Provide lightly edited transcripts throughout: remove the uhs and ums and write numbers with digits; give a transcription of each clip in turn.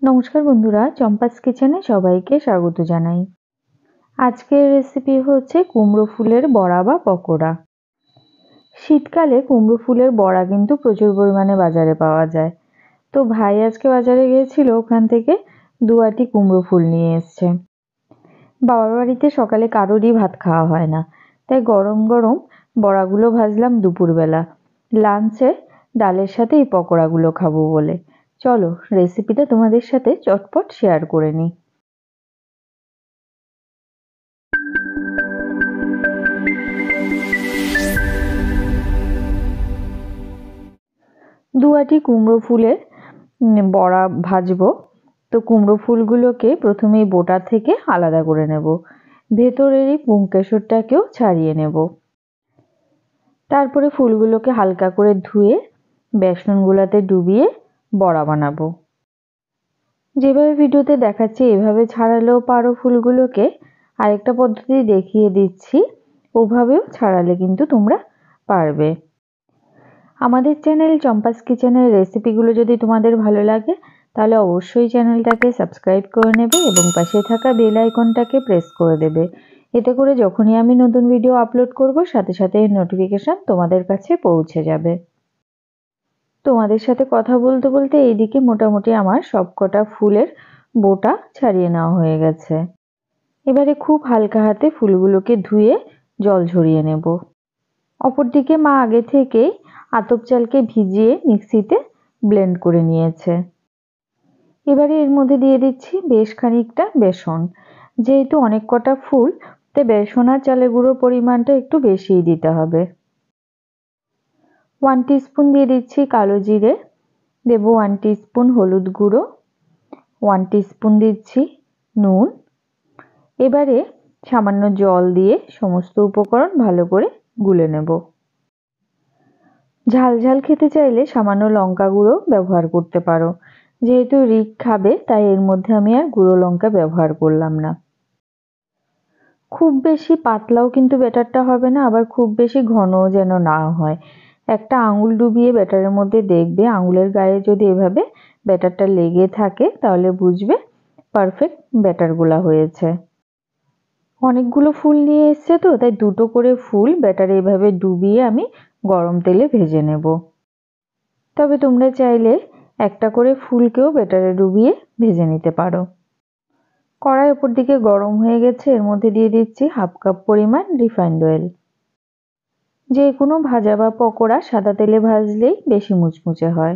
নমস্কার বন্ধুরা, চম্পাস কিচেনে সবাইকে স্বাগত জানাই। আজকের রেসিপি হচ্ছে কুমড়ো ফুলের বড়া বা পকোড়া। শীতকালে কুমড়ো ফুলের বড়া কিন্তু প্রচুর পরিমাণে বাজারে পাওয়া যায়। তো ভাই আজকে বাজারে গিয়েছিল, ওখান থেকে 2 আঁটি কুমড়ো ফুল নিয়ে এসছে। বাবার বাড়িতে সকালে কারোরই ভাত খাওয়া হয় না, তাই গরম গরম বড়াগুলো ভাজলাম দুপুরবেলা লাঞ্চে ডালের সাথে এই পকোড়াগুলো খাবো বলে। চলো রেসিপিটা তোমাদের সাথে চটপট শেয়ার করে নিই। দু আঁটি কুমড়ো ফুলের বড়া ভাজবো। তো কুমড়ো ফুলগুলোকে প্রথমেই বোটা থেকে আলাদা করে নেব, ভেতরের এই পুংকেশরটাকেও ছাড়িয়ে নেব। তারপরে ফুলগুলোকে হালকা করে ধুয়ে বেসন গুলাতে ডুবিয়ে বড়া বানাবো। যেভাবে ভিডিওতে দেখাচ্ছি এভাবে ছাড়ালেও পারো ফুলগুলোকে, আরেকটা পদ্ধতি দেখিয়ে দিচ্ছি, ওভাবেও ছাড়ালে কিন্তু তোমরা পারবে। আমাদের চ্যানেল চম্পাস কিচেনের রেসিপিগুলো যদি তোমাদের ভালো লাগে তাহলে অবশ্যই চ্যানেলটাকে সাবস্ক্রাইব করে নেবে এবং পাশে থাকা বেল আইকনটাকে প্রেস করে দেবে। এতে করে যখনই আমি নতুন ভিডিও আপলোড করব সাথে সাথে নোটিফিকেশন তোমাদের কাছে পৌঁছে যাবে। তোমাদের সাথে কথা বলতে বলতে এইদিকে মোটামুটি আমার সবকটা ফুলের বোটা ছাড়িয়ে নেওয়া হয়ে গেছে। এবারে খুব হালকা হাতে ফুলগুলোকে ধুয়ে জল ঝরিয়ে নেব। অপরদিকে মা আগে থেকেই আতপ চালকে ভিজিয়ে মিক্সিতে ব্লেন্ড করে নিয়েছে। এবারে এর মধ্যে দিয়ে দিচ্ছি বেশ খানিকটা বেসন। যেহেতু অনেক কটা ফুল, তাই বেসন আর চালের গুঁড়োর পরিমাণটা একটু বেশিই দিতে হবে। 1 টিস্পুন দিয়ে দিচ্ছি কালো জিরে, দেব 1 টিস্পুন হলুদ গুঁড়ো, 1 টিস্পুন দিচ্ছি নুন। এবারে সামান্য জল দিয়ে সমস্ত উপকরণ ভালো করে গুলে নেব। ঝাল ঝাল খেতে চাইলে সামান্য লঙ্কা গুঁড়ো ব্যবহার করতে পারো, যেহেতু রিক খাবে তাই এর মধ্যে আমি আর গুঁড়ো লঙ্কা ব্যবহার করলাম না। খুব বেশি পাতলাও কিন্তু ব্যাটারটা হবে না, আবার খুব বেশি ঘনও যেন না হয়। একটা আঙুল ডুবিয়ে ব্যাটারের মধ্যে দেখবে, আঙুলের গায়ে যদি এভাবে ব্যাটারটা লেগে থাকে তাহলে বুঝবে পারফেক্ট ব্যাটারগুলা হয়েছে। অনেকগুলো ফুল নিয়ে এসছে তো, তাই দুটো করে ফুল ব্যাটারে এভাবে ডুবিয়ে আমি গরম তেলে ভেজে নেব। তবে তোমরা চাইলে একটা করে ফুলকেও ব্যাটারে ডুবিয়ে ভেজে নিতে পারো। কড়াই উপর দিকে গরম হয়ে গেছে, এর মধ্যে দিয়ে দিচ্ছি 1/2 কাপ পরিমাণ রিফাইন্ড অয়েল। যে কোনো ভাজা বা পকোড়া সাদা তেলে ভাজলেই বেশি মুচমুচে হয়।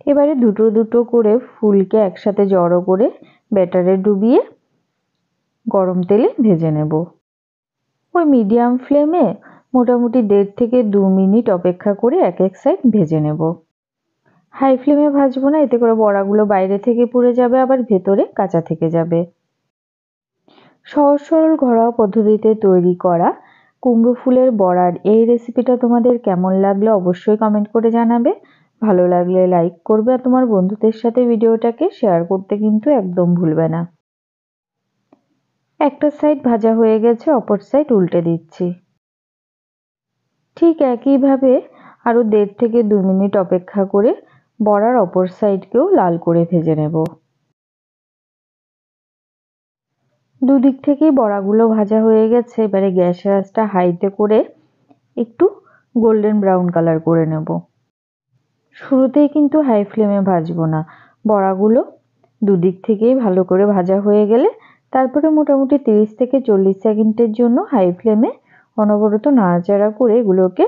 এবারে দুটো দুটো করে ফুলকে একসাথে জড়ো করে ব্যাটারে ডুবিয়ে গরম তেলে ভেজে নেব। ওই মিডিয়াম ফ্লেমে মোটামুটি 1.5 থেকে 2 মিনিট অপেক্ষা করে এক এক সাইড ভেজে নেব। হাই ফ্লেমে ভাজবো না, এতে করে বড়াগুলো বাইরে থেকে পুড়ে যাবে, আবার ভেতরে কাঁচা থেকে যাবে। সহজ সরল ঘরোয়া পদ্ধতিতে তৈরি করা কুমড়ো ফুলের বড়ার এই রেসিপিটা তোমাদের কেমন লাগলো অবশ্যই কমেন্ট করে জানাবে। ভালো লাগলে লাইক করবে আর তোমার বন্ধুদের সাথে ভিডিওটাকে শেয়ার করতে কিন্তু একদম ভুলবে না। একটা সাইড ভাজা হয়ে গেছে, অপর সাইড উল্টে দিচ্ছি। ঠিক একইভাবে আরো 1.5 থেকে 2 মিনিট অপেক্ষা করে বড়ার অপর সাইডকেও লাল করে ভেজে নেব। দুদিক থেকেই বড়াগুলো ভাজা হয়ে গেছে। এবারে গ্যাসের আঁচটা হাইতে করে একটু গোল্ডেন ব্রাউন কালার করে নেব। শুরুতেই কিন্তু হাই ফ্লেমে ভাজবো না, বড়াগুলো দুদিক থেকেই ভালো করে ভাজা হয়ে গেলে তারপরে মোটামুটি 30 থেকে 40 সেকেন্ডের জন্য হাই ফ্লেমে অনবরত নাড়াচাড়া করে এগুলোকে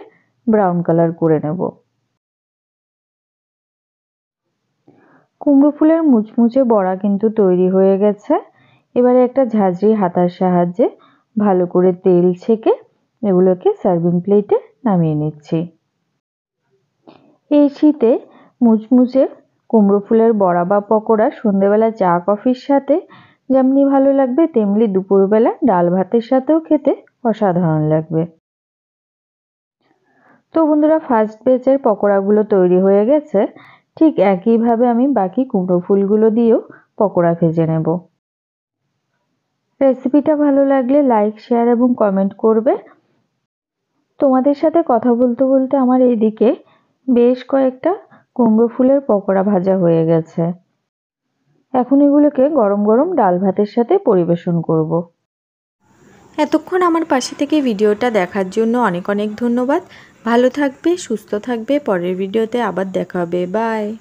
ব্রাউন কালার করে নেব। কুমড়ো ফুলের মুচমুচে বড়া কিন্তু তৈরি হয়ে গেছে। এবারে একটা ঝাঁঝরি হাতার সাহায্যে ভালো করে তেল ছেঁকে এগুলোকে সার্ভিং প্লেটে নামিয়ে নিচ্ছি। এই শীতে মুচমুচে কুমড়ো ফুলের বড়া বা পকোড়া সন্ধ্যেবেলা চা কফির সাথে যেমনি ভালো লাগবে, তেমনি দুপুরবেলা ডাল ভাতের সাথেও খেতে অসাধারণ লাগবে। তো বন্ধুরা, ফার্স্ট ব্যাচের পকোড়াগুলো তৈরি হয়ে গেছে। ঠিক একইভাবে আমি বাকি কুমড়ো ফুলগুলো দিয়েও পকোড়া ভেজে নেব। রেসিপিটা ভালো লাগলে লাইক, শেয়ার এবং কমেন্ট করবে। তোমাদের সাথে কথা বলতে বলতে আমার এইদিকে বেশ কয়েকটা কুমড়ো ফুলের পকোড়া ভাজা হয়ে গেছে। এখন এগুলোকে গরম গরম ডাল ভাতের সাথে পরিবেশন করব। এতক্ষণ আমার পাশে থেকে ভিডিওটা দেখার জন্য অনেক অনেক ধন্যবাদ। ভালো থাকবে, সুস্থ থাকবে। পরের ভিডিওতে আবার দেখা হবে। বাই।